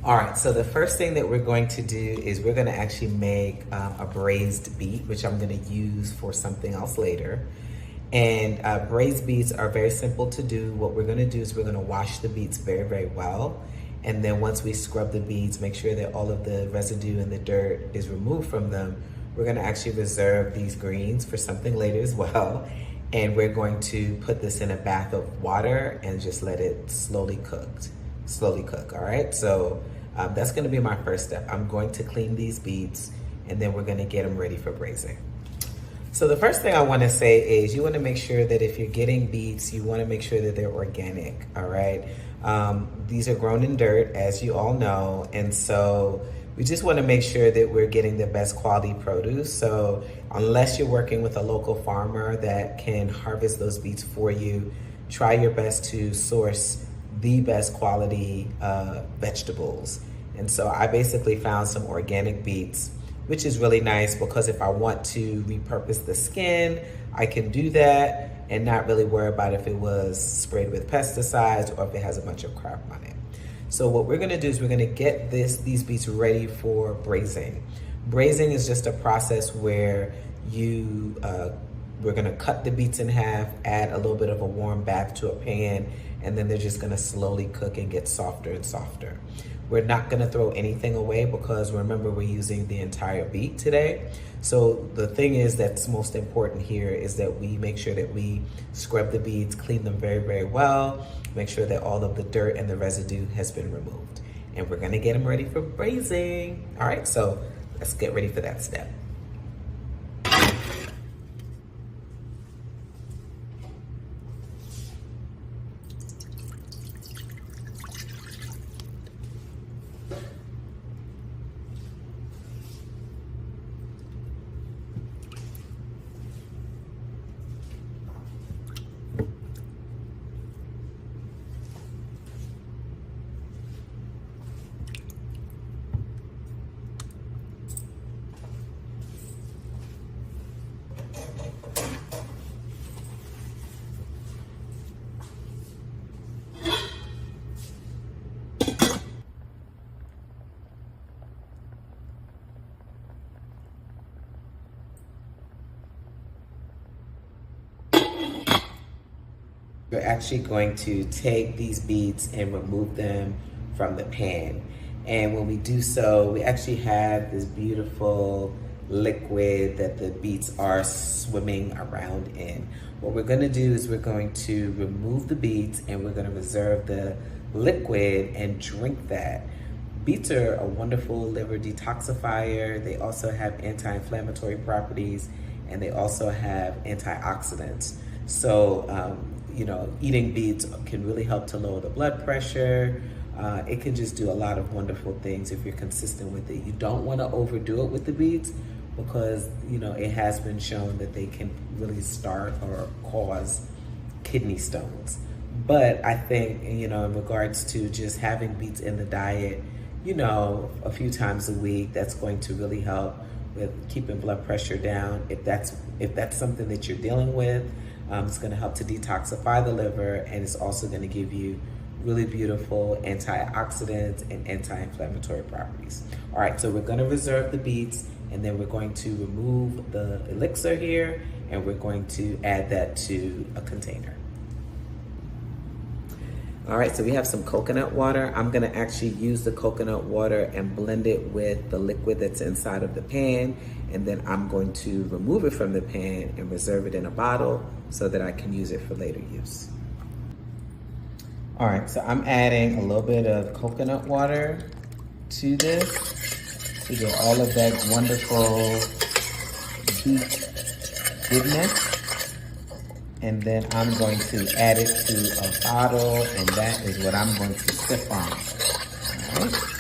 All right, so the first thing that we're going to do is we're gonna actually make a braised beet, which I'm gonna use for something else later. And braised beets are very simple to do. What we're gonna do is we're gonna wash the beets very, very well. And then once we scrub the beets, make sure that all of the residue and the dirt is removed from them, we're gonna actually reserve these greens for something later as well. And we're going to put this in a bath of water and just let it slowly cook, all right? So that's gonna be my first step. I'm going to clean these beets and then we're gonna get them ready for braising. So the first thing I wanna say is you wanna make sure that if you're getting beets, you wanna make sure that they're organic, all right? These are grown in dirt, as you all know, and so we just wanna make sure that we're getting the best quality produce. So unless you're working with a local farmer that can harvest those beets for you, try your best to source the best quality vegetables. And so I basically found some organic beets, which is really nice because if I want to repurpose the skin, I can do that and not really worry about if it was sprayed with pesticides or if it has a bunch of crap on it. So what we're gonna do is we're gonna get these beets ready for braising. Braising is just a process where we're gonna cut the beets in half, add a little bit of a warm bath to a pan, and then they're just gonna slowly cook and get softer and softer. We're not gonna throw anything away because remember we're using the entire beet today. So the thing is that's most important here is that we make sure that we scrub the beets, clean them very, very well, make sure that all of the dirt and the residue has been removed. And we're gonna get them ready for braising. All right, so let's get ready for that step. We're actually going to take these beets and remove them from the pan. And when we do so, we actually have this beautiful liquid that the beets are swimming around in. What we're gonna do is we're going to remove the beets and we're gonna reserve the liquid and drink that. Beets are a wonderful liver detoxifier. They also have anti-inflammatory properties and they also have antioxidants. So, you know, eating beets can really help to lower the blood pressure. It can just do a lot of wonderful things if you're consistent with it. You don't want to overdo it with the beets because, you know, it has been shown that they can really start or cause kidney stones. But I think, you know, in regards to just having beets in the diet, you know, a few times a week, that's going to really help with keeping blood pressure down. If that's something that you're dealing with, it's gonna help to detoxify the liver and it's also gonna give you really beautiful antioxidants and anti-inflammatory properties. All right, so we're gonna reserve the beets and then we're going to remove the elixir here and we're going to add that to a container. All right, so we have some coconut water. I'm gonna actually use the coconut water and blend it with the liquid that's inside of the pan, and then I'm going to remove it from the pan and reserve it in a bottle so that I can use it for later use. All right, so I'm adding a little bit of coconut water to this to get all of that wonderful beet goodness. And then I'm going to add it to a bottle, and that is what I'm going to sip on. All right.